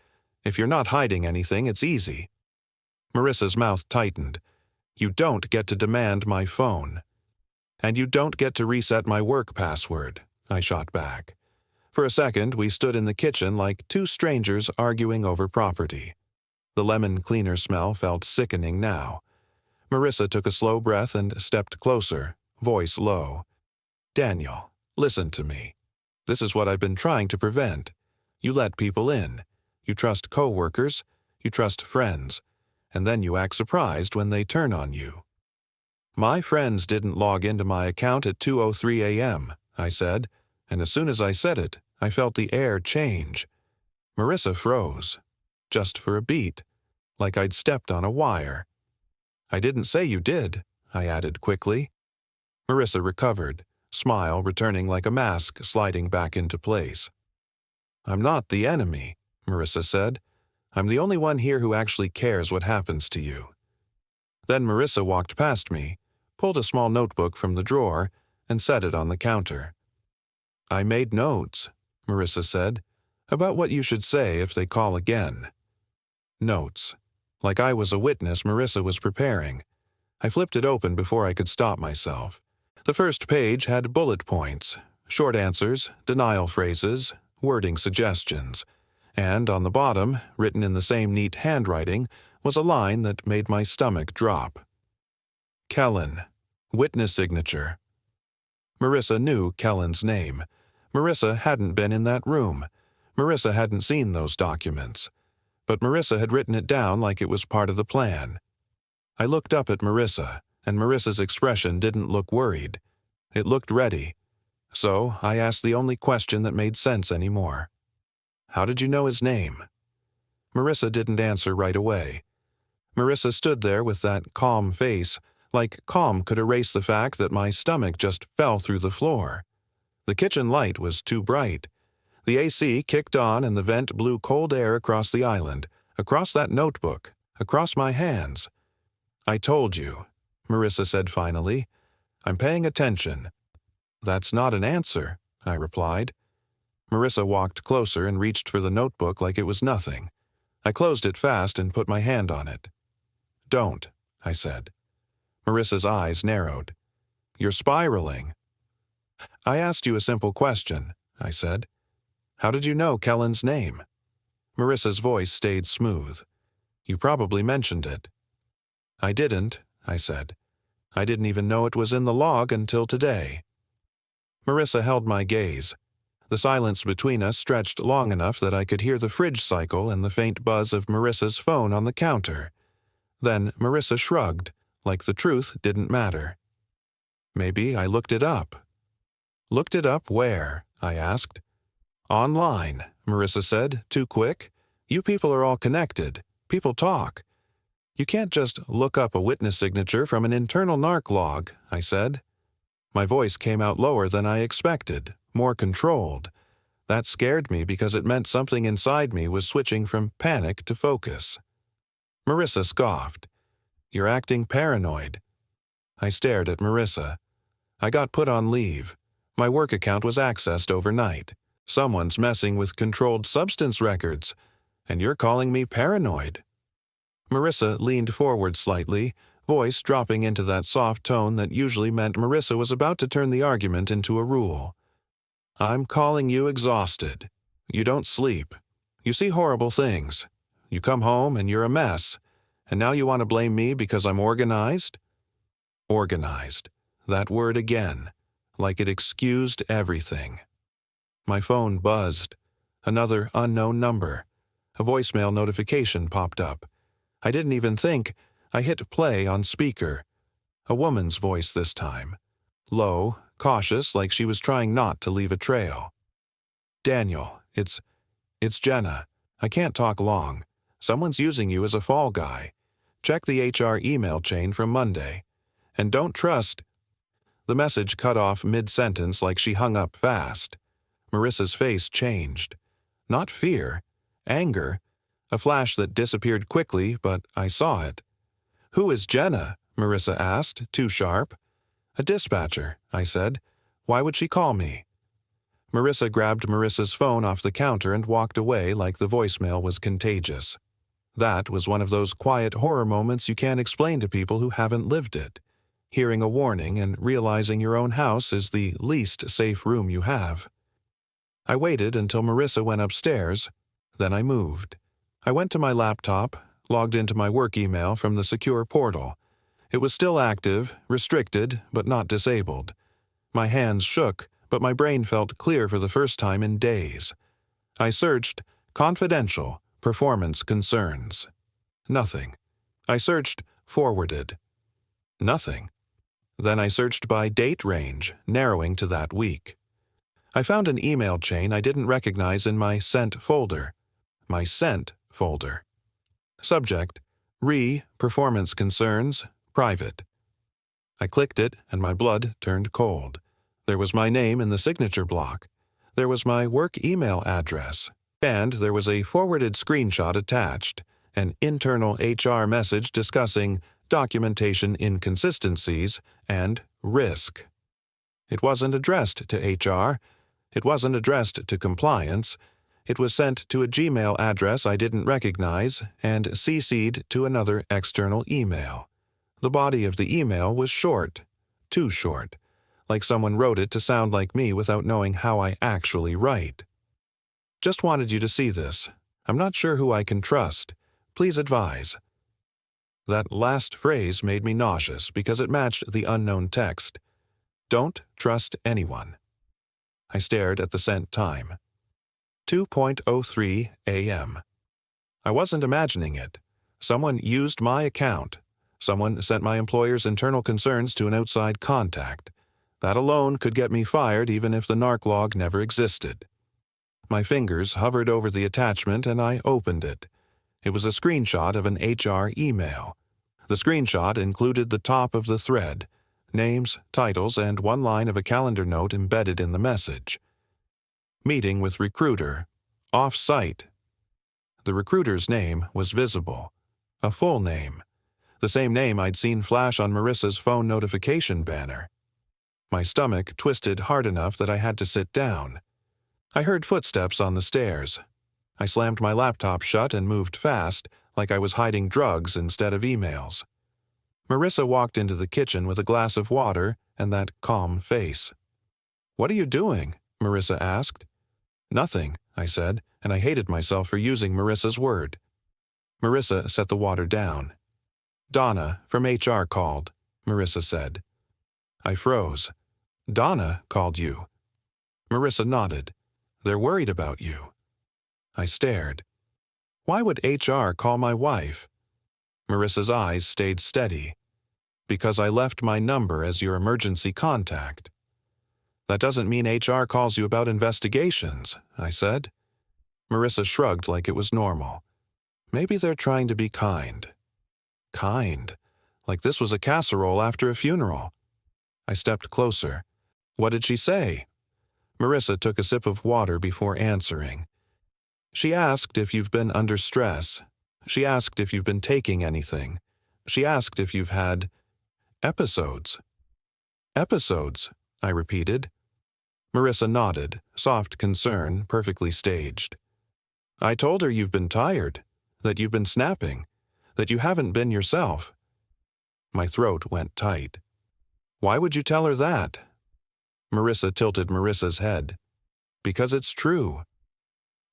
If you're not hiding anything, it's easy. Marissa's mouth tightened. You don't get to demand my phone. And you don't get to reset my work password, I shot back. For a second, we stood in the kitchen like two strangers arguing over property. The lemon cleaner smell felt sickening now. Marissa took a slow breath and stepped closer, voice low. Daniel, listen to me. This is what I've been trying to prevent. You let people in. You trust co-workers. You trust friends. And then you act surprised when they turn on you. My friends didn't log into my account at 2:03 a.m., I said, and as soon as I said it, I felt the air change. Marissa froze, just for a beat, like I'd stepped on a wire. I didn't say you did, I added quickly. Marissa recovered, smile returning like a mask sliding back into place. I'm not the enemy, Marissa said. I'm the only one here who actually cares what happens to you. Then Marissa walked past me, pulled a small notebook from the drawer, and set it on the counter. I made notes, Marissa said, about what you should say if they call again. Notes. Like I was a witness Marissa was preparing. I flipped it open before I could stop myself. The first page had bullet points, short answers, denial phrases, wording suggestions. And on the bottom, written in the same neat handwriting, was a line that made my stomach drop. Kellen. Witness signature. Marissa knew Kellen's name. Marissa hadn't been in that room. Marissa hadn't seen those documents. But Marissa had written it down like it was part of the plan. I looked up at Marissa, and Marissa's expression didn't look worried. It looked ready. So I asked the only question that made sense anymore. How did you know his name? Marissa didn't answer right away. Marissa stood there with that calm face, like calm could erase the fact that my stomach just fell through the floor. The kitchen light was too bright. The AC kicked on and the vent blew cold air across the island, across that notebook, across my hands. I told you, Marissa said finally. I'm paying attention. That's not an answer, I replied. Marissa walked closer and reached for the notebook like it was nothing. I closed it fast and put my hand on it. Don't, I said. Marissa's eyes narrowed. You're spiraling. I asked you a simple question, I said. How did you know Kellen's name? Marissa's voice stayed smooth. You probably mentioned it. I didn't, I said. I didn't even know it was in the log until today. Marissa held my gaze. The silence between us stretched long enough that I could hear the fridge cycle and the faint buzz of Marissa's phone on the counter. Then Marissa shrugged, like the truth didn't matter. Maybe I looked it up. Looked it up where? I asked. Online, Marissa said, too quick. You people are all connected. People talk. You can't just look up a witness signature from an internal narc log, I said. My voice came out lower than I expected, more controlled. That scared me because it meant something inside me was switching from panic to focus. Marissa scoffed. You're acting paranoid. I stared at Marissa. I got put on leave. My work account was accessed overnight. Someone's messing with controlled substance records, and you're calling me paranoid. Marissa leaned forward slightly, voice dropping into that soft tone that usually meant Marissa was about to turn the argument into a rule. I'm calling you exhausted. You don't sleep. You see horrible things. You come home and you're a mess. And now you want to blame me because I'm organized? Organized. That word again, like it excused everything. My phone buzzed. Another unknown number. A voicemail notification popped up. I didn't even think. I hit play on speaker. A woman's voice this time. Low, cautious, like she was trying not to leave a trail. Daniel, it's Jenna. I can't talk long. Someone's using you as a fall guy. Check the HR email chain from Monday. And don't trust. The message cut off mid-sentence like she hung up fast. Marissa's face changed. Not fear. Anger. A flash that disappeared quickly, but I saw it. Who is Jenna? Marissa asked, too sharp. A dispatcher, I said. Why would she call me? Marissa grabbed Marissa's phone off the counter and walked away like the voicemail was contagious. That was one of those quiet horror moments you can't explain to people who haven't lived it. Hearing a warning and realizing your own house is the least safe room you have. I waited until Marissa went upstairs. Then I moved. I went to my laptop, logged into my work email from the secure portal. It was still active, restricted, but not disabled. My hands shook, but my brain felt clear for the first time in days. I searched confidential performance concerns. Nothing. I searched forwarded. Nothing. Then I searched by date range, narrowing to that week. I found an email chain I didn't recognize in my sent folder. My sent folder. Subject: Performance concerns, private. I clicked it and my blood turned cold. There was my name in the signature block. There was my work email address. And there was a forwarded screenshot attached, an internal HR message discussing documentation inconsistencies and risk. It wasn't addressed to HR. It wasn't addressed to compliance. It was sent to a Gmail address I didn't recognize and CC'd to another external email. The body of the email was short, too short, like someone wrote it to sound like me without knowing how I actually write. Just wanted you to see this. I'm not sure who I can trust. Please advise. That last phrase made me nauseous because it matched the unknown text. Don't trust anyone. I stared at the sent time. 2:03 a.m. I wasn't imagining it. Someone used my account. Someone sent my employer's internal concerns to an outside contact. That alone could get me fired even if the narc log never existed. My fingers hovered over the attachment and I opened it. It was a screenshot of an HR email. The screenshot included the top of the thread, names, titles, and one line of a calendar note embedded in the message. Meeting with recruiter. Off-site. The recruiter's name was visible. A full name. The same name I'd seen flash on Marissa's phone notification banner. My stomach twisted hard enough that I had to sit down. I heard footsteps on the stairs. I slammed my laptop shut and moved fast, like I was hiding drugs instead of emails. Marissa walked into the kitchen with a glass of water and that calm face. "What are you doing?" Marissa asked. "Nothing," I said, and I hated myself for using Marissa's word. Marissa set the water down. "Donna from HR called," Marissa said. I froze. "Donna called you?" Marissa nodded. "They're worried about you." I stared. "Why would HR call my wife?" Marissa's eyes stayed steady. "Because I left my number as your emergency contact." "That doesn't mean HR calls you about investigations," I said. Marissa shrugged like it was normal. "Maybe they're trying to be kind." Kind. Like this was a casserole after a funeral. I stepped closer. "What did she say?" Marissa took a sip of water before answering. "She asked if you've been under stress. She asked if you've been taking anything. She asked if you've had episodes." "Episodes," I repeated. Marissa nodded, soft concern, perfectly staged. "I told her you've been tired, that you've been snapping, that you haven't been yourself." My throat went tight. Why would you tell her that? Marissa tilted Marissa's head. Because it's true.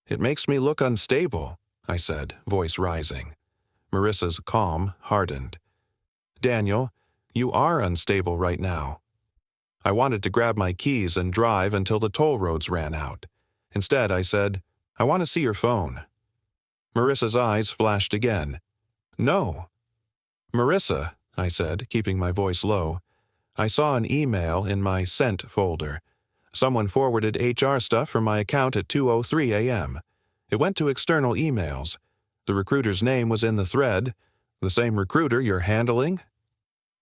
It makes me look unstable, I said, voice rising. Marissa's calm hardened. Daniel, you are unstable right now. I wanted to grab my keys and drive until the toll roads ran out. Instead, I said, I want to see your phone. Marissa's eyes flashed again. No. Marissa, I said, keeping my voice low, I saw an email in my sent folder. Someone forwarded HR stuff from my account at 2:03 a.m. It went to external emails. The recruiter's name was in the thread. The same recruiter you're handling?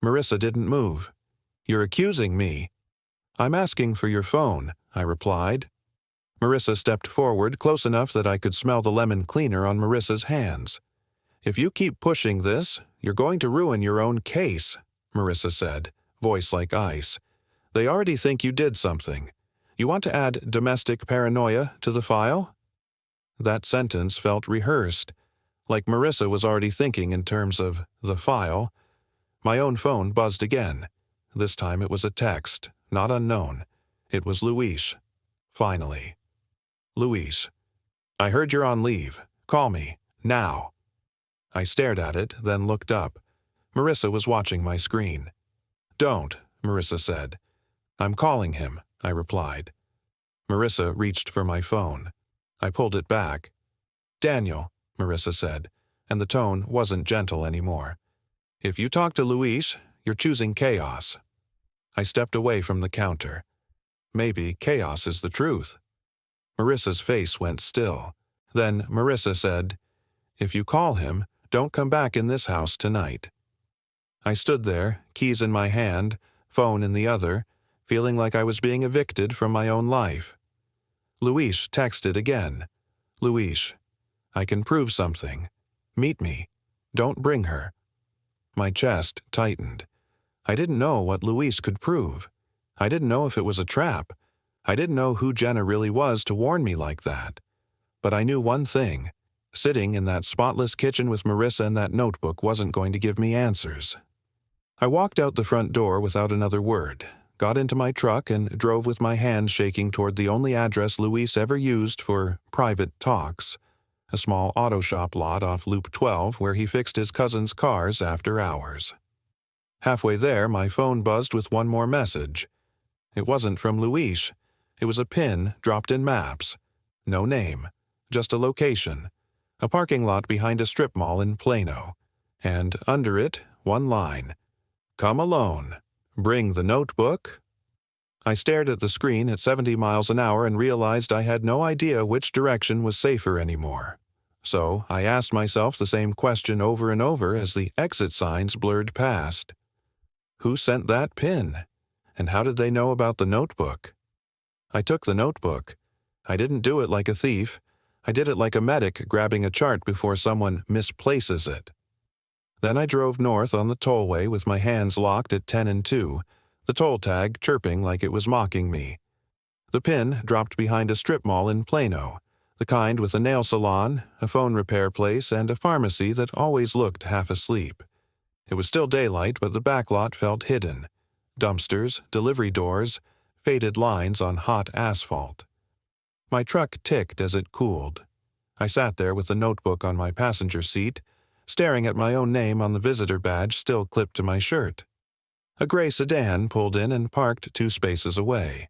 Marissa didn't move. You're accusing me. I'm asking for your phone, I replied. Marissa stepped forward close enough that I could smell the lemon cleaner on Marissa's hands. If you keep pushing this, you're going to ruin your own case, Marissa said, voice like ice. They already think you did something. You want to add domestic paranoia to the file? That sentence felt rehearsed, like Marissa was already thinking in terms of the file. My own phone buzzed again. This time it was a text, not unknown. It was Luis. Finally. Luis. I heard you're on leave. Call me. Now. I stared at it, then looked up. Marissa was watching my screen. Don't, Marissa said. I'm calling him, I replied. Marissa reached for my phone. I pulled it back. Daniel, Marissa said, and the tone wasn't gentle anymore. If you talk to Luis, you're choosing chaos. I stepped away from the counter. Maybe chaos is the truth. Marissa's face went still. Then Marissa said, If you call him, don't come back in this house tonight. I stood there, keys in my hand, phone in the other, feeling like I was being evicted from my own life. Luis texted again. Luis, I can prove something. Meet me. Don't bring her. My chest tightened. I didn't know what Luis could prove. I didn't know if it was a trap. I didn't know who Jenna really was to warn me like that. But I knew one thing. Sitting in that spotless kitchen with Marissa and that notebook wasn't going to give me answers. I walked out the front door without another word, got into my truck and drove with my hands shaking toward the only address Luis ever used for private talks, a small auto shop lot off Loop 12 where he fixed his cousin's cars after hours. Halfway there, my phone buzzed with one more message. It wasn't from Luis. It was a pin dropped in Maps. No name, just a location. A parking lot behind a strip mall in Plano. And under it, one line. Come alone. Bring the notebook. I stared at the screen at 70 miles an hour and realized I had no idea which direction was safer anymore. So I asked myself the same question over and over as the exit signs blurred past. Who sent that pin? And how did they know about the notebook? I took the notebook. I didn't do it like a thief. I did it like a medic grabbing a chart before someone misplaces it. Then I drove north on the tollway with my hands locked at 10 and 2, the toll tag chirping like it was mocking me. The pin dropped behind a strip mall in Plano, the kind with a nail salon, a phone repair place, and a pharmacy that always looked half asleep. It was still daylight, but the backlot felt hidden. Dumpsters, delivery doors, faded lines on hot asphalt. My truck ticked as it cooled. I sat there with the notebook on my passenger seat, staring at my own name on the visitor badge still clipped to my shirt. A gray sedan pulled in and parked 2 spaces away.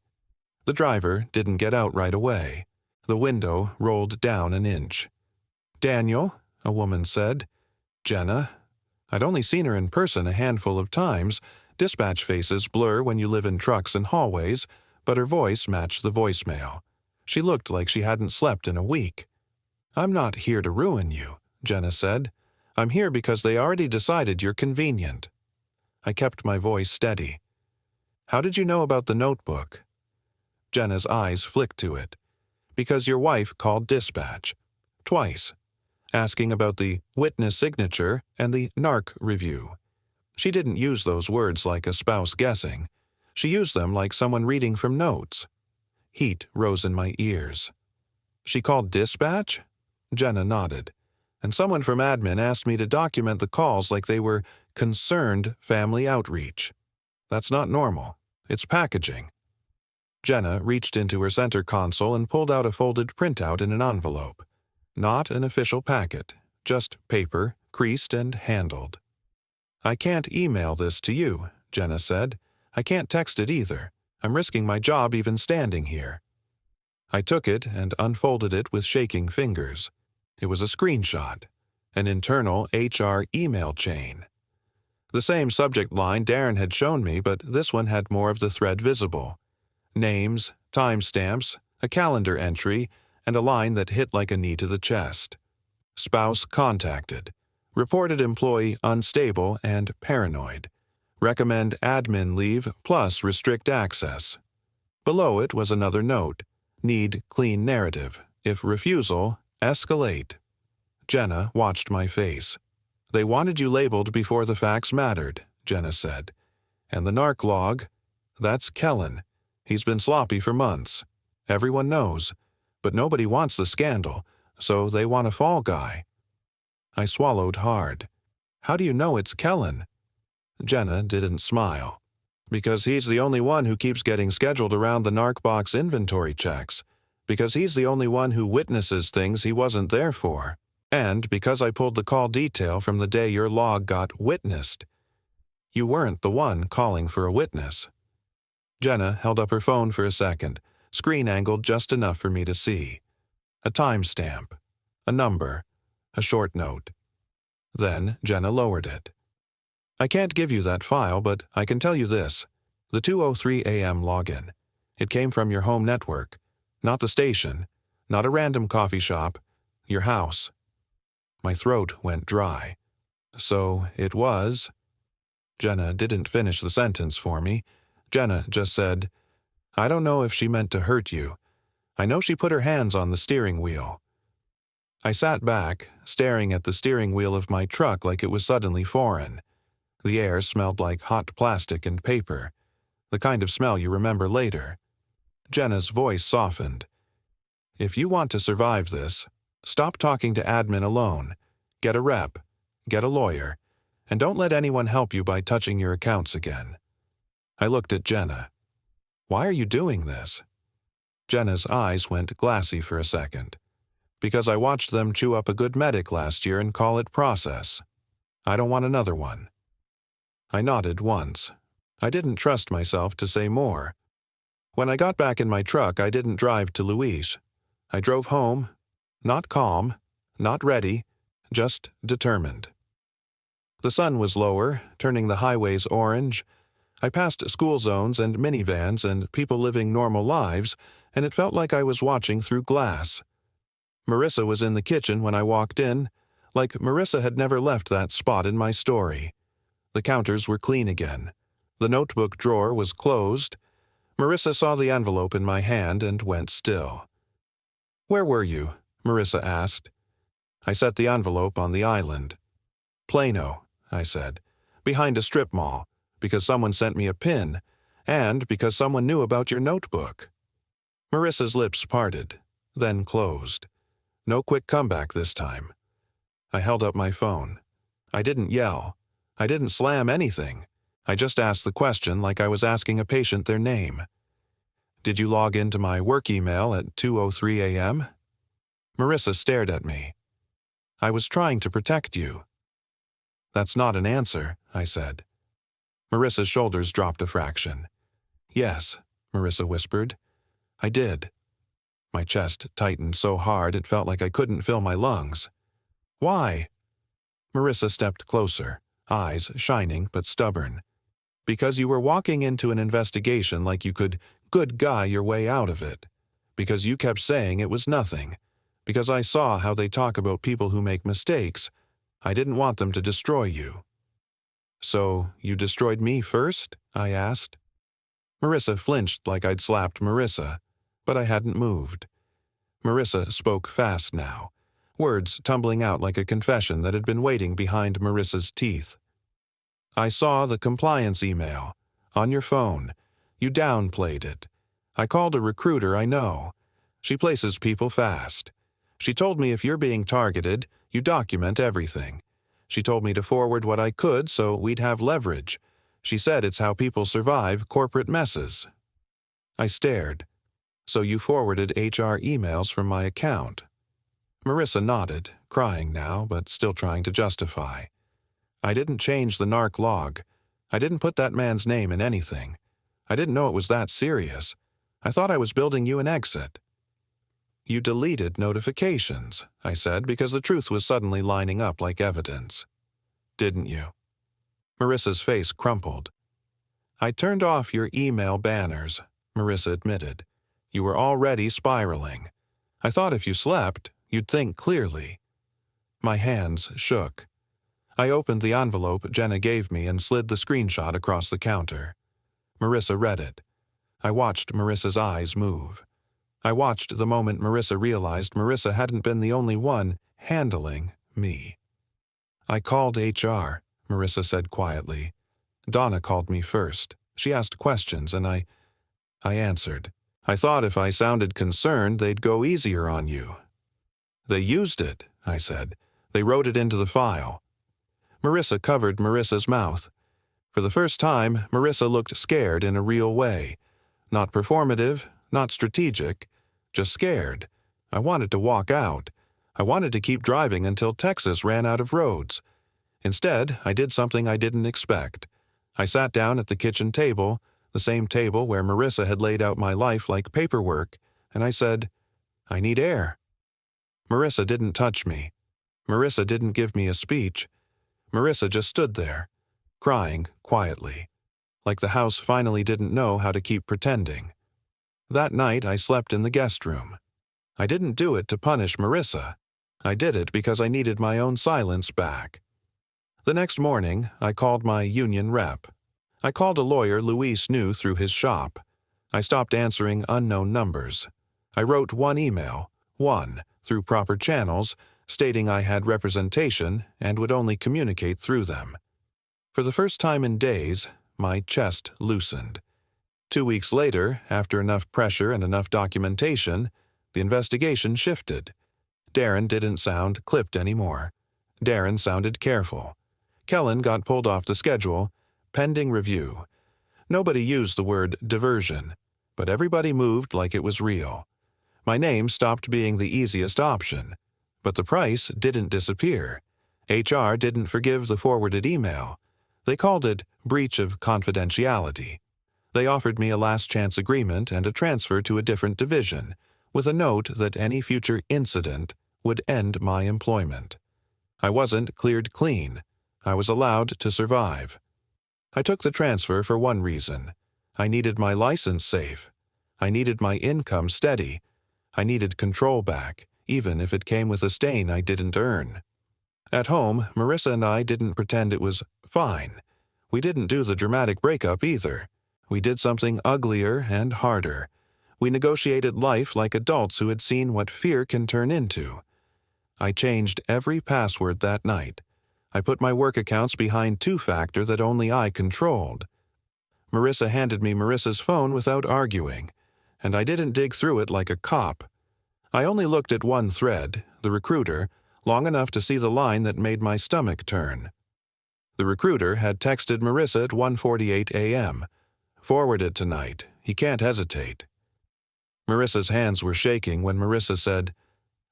The driver didn't get out right away. The window rolled down an inch. Daniel, a woman said. Jenna. I'd only seen her in person a handful of times. Dispatch faces blur when you live in trucks and hallways, but her voice matched the voicemail. She looked like she hadn't slept in a week. I'm not here to ruin you, Jenna said. I'm here because they already decided you're convenient. I kept my voice steady. How did you know about the notebook? Jenna's eyes flicked to it. Because your wife called dispatch. Twice. Asking about the witness signature and the NARC review. She didn't use those words like a spouse guessing. She used them like someone reading from notes. Heat rose in my ears. She called dispatch? Jenna nodded. And someone from admin asked me to document the calls like they were concerned family outreach. That's not normal. It's packaging. Jenna reached into her center console and pulled out a folded printout in an envelope. Not an official packet, just paper, creased and handled. I can't email this to you, Jenna said. I can't text it either. I'm risking my job even standing here. I took it and unfolded it with shaking fingers. It was a screenshot, an internal HR email chain. The same subject line Darren had shown me, but this one had more of the thread visible. Names, timestamps, a calendar entry, and a line that hit like a knee to the chest. Spouse contacted. Reported employee unstable and paranoid. Recommend admin leave plus restrict access. Below it was another note. Need clean narrative. If refusal, escalate. Jenna watched my face. They wanted you labeled before the facts mattered, Jenna said. And the narc log? That's Kellen. He's been sloppy for months. Everyone knows. But nobody wants the scandal, so they want a fall guy. I swallowed hard. How do you know it's Kellen? Jenna didn't smile. Because he's the only one who keeps getting scheduled around the narc box inventory checks. Because he's the only one who witnesses things he wasn't there for. And because I pulled the call detail from the day your log got witnessed. You weren't the one calling for a witness. Jenna held up her phone for a second, screen angled just enough for me to see. A timestamp, a number, a short note. Then Jenna lowered it. I can't give you that file, but I can tell you this. The 2:03 a.m. login. It came from your home network. Not the station, not a random coffee shop, your house. My throat went dry. So it was... Jenna didn't finish the sentence for me. Jenna just said, I don't know if she meant to hurt you. I know she put her hands on the steering wheel. I sat back, staring at the steering wheel of my truck like it was suddenly foreign. The air smelled like hot plastic and paper, the kind of smell you remember later. Jenna's voice softened. If you want to survive this, stop talking to admin alone. Get a rep, get a lawyer, and don't let anyone help you by touching your accounts again. I looked at Jenna. Why are you doing this? Jenna's eyes went glassy for a second. Because I watched them chew up a good medic last year and call it process. I don't want another one. I nodded once. I didn't trust myself to say more. When I got back in my truck, I didn't drive to Luis. I drove home, not calm, not ready, just determined. The sun was lower, turning the highways orange. I passed school zones and minivans and people living normal lives, and it felt like I was watching through glass. Marissa was in the kitchen when I walked in, like Marissa had never left that spot in my story. The counters were clean again. The notebook drawer was closed. Marissa saw the envelope in my hand and went still. Where were you? Marissa asked. I set the envelope on the island. Plano, I said, behind a strip mall, because someone sent me a pin, and because someone knew about your notebook. Marissa's lips parted, then closed. No quick comeback this time. I held up my phone. I didn't yell. I didn't slam anything. I just asked the question like I was asking a patient their name. Did you log into my work email at 2:03 a.m.? Marissa stared at me. I was trying to protect you. That's not an answer, I said. Marissa's shoulders dropped a fraction. Yes, Marissa whispered. I did. My chest tightened so hard it felt like I couldn't fill my lungs. Why? Marissa stepped closer, eyes shining but stubborn. Because you were walking into an investigation like you could good guy your way out of it. Because you kept saying it was nothing. Because I saw how they talk about people who make mistakes. I didn't want them to destroy you. So you destroyed me first? I asked. Marissa flinched like I'd slapped Marissa, but I hadn't moved. Marissa spoke fast now, words tumbling out like a confession that had been waiting behind Marissa's teeth. I saw the compliance email. On your phone. You downplayed it. I called a recruiter I know. She places people fast. She told me if you're being targeted, you document everything. She told me to forward what I could so we'd have leverage. She said it's how people survive corporate messes. I stared. So you forwarded HR emails from my account. Marissa nodded, crying now, but still trying to justify. I didn't change the narc log. I didn't put that man's name in anything. I didn't know it was that serious. I thought I was building you an exit. You deleted notifications, I said, because the truth was suddenly lining up like evidence. Didn't you? Marissa's face crumpled. I turned off your email banners, Marissa admitted. You were already spiraling. I thought if you slept, you'd think clearly. My hands shook. I opened the envelope Jenna gave me and slid the screenshot across the counter. Marissa read it. I watched Marissa's eyes move. I watched the moment Marissa realized Marissa hadn't been the only one handling me. I called HR, Marissa said quietly. Donna called me first. She asked questions and I answered. I thought if I sounded concerned, they'd go easier on you. They used it, I said. They wrote it into the file. Marissa covered Marissa's mouth. For the first time, Marissa looked scared in a real way. Not performative, not strategic, just scared. I wanted to walk out. I wanted to keep driving until Texas ran out of roads. Instead, I did something I didn't expect. I sat down at the kitchen table, the same table where Marissa had laid out my life like paperwork, and I said, I need air. Marissa didn't touch me. Marissa didn't give me a speech. Marissa just stood there, crying quietly, like the house finally didn't know how to keep pretending. That night I slept in the guest room. I didn't do it to punish Marissa. I did it because I needed my own silence back. The next morning, I called my union rep. I called a lawyer Luis knew through his shop. I stopped answering unknown numbers. I wrote one email, through proper channels, stating I had representation and would only communicate through them. For the first time in days, my chest loosened. 2 weeks later, after enough pressure and enough documentation, the investigation shifted. Darren didn't sound clipped anymore. Darren sounded careful. Kellen got pulled off the schedule, pending review. Nobody used the word diversion, but everybody moved like it was real. My name stopped being the easiest option, but the price didn't disappear. HR didn't forgive the forwarded email. They called it breach of confidentiality. They offered me a last-chance agreement and a transfer to a different division, with a note that any future incident would end my employment. I wasn't cleared clean. I was allowed to survive. I took the transfer for one reason. I needed my license safe. I needed my income steady. I needed control back, even if it came with a stain I didn't earn. At home, Marissa and I didn't pretend it was fine. We didn't do the dramatic breakup either. We did something uglier and harder. We negotiated life like adults who had seen what fear can turn into. I changed every password that night. I put my work accounts behind two-factor that only I controlled. Marissa handed me Marissa's phone without arguing, and I didn't dig through it like a cop. I only looked at one thread, the recruiter, long enough to see the line that made my stomach turn. The recruiter had texted Marissa at 1:48 a.m. Forward it tonight. He can't hesitate. Marissa's hands were shaking when Marissa said,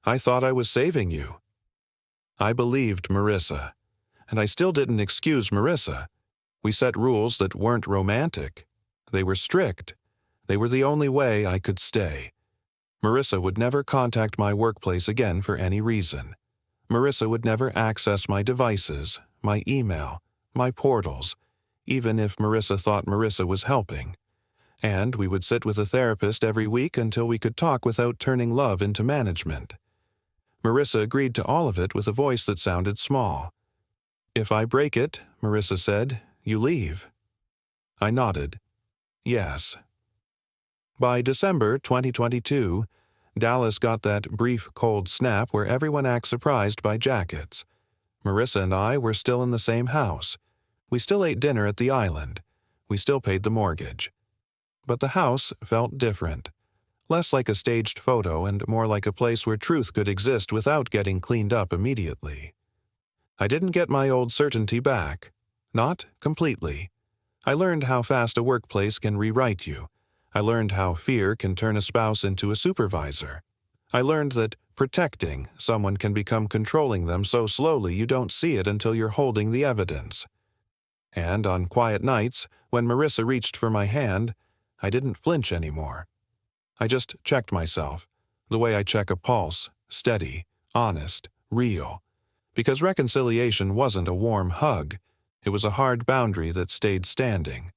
I thought I was saving you. I believed Marissa, and I still didn't excuse Marissa. We set rules that weren't romantic. They were strict. They were the only way I could stay. Marissa would never contact my workplace again for any reason. Marissa would never access my devices, my email, my portals, even if Marissa thought Marissa was helping. And we would sit with a therapist every week until we could talk without turning love into management. Marissa agreed to all of it with a voice that sounded small. If I break it, Marissa said, you leave. I nodded. Yes. By December 2022, Dallas got that brief cold snap where everyone acts surprised by jackets. Marissa and I were still in the same house. We still ate dinner at the island. We still paid the mortgage. But the house felt different. Less like a staged photo and more like a place where truth could exist without getting cleaned up immediately. I didn't get my old certainty back. Not completely. I learned how fast a workplace can rewrite you. I learned how fear can turn a spouse into a supervisor. I learned that protecting someone can become controlling them so slowly you don't see it until you're holding the evidence. And on quiet nights, when Marissa reached for my hand, I didn't flinch anymore. I just checked myself, the way I check a pulse, steady, honest, real. Because reconciliation wasn't a warm hug, it was a hard boundary that stayed standing.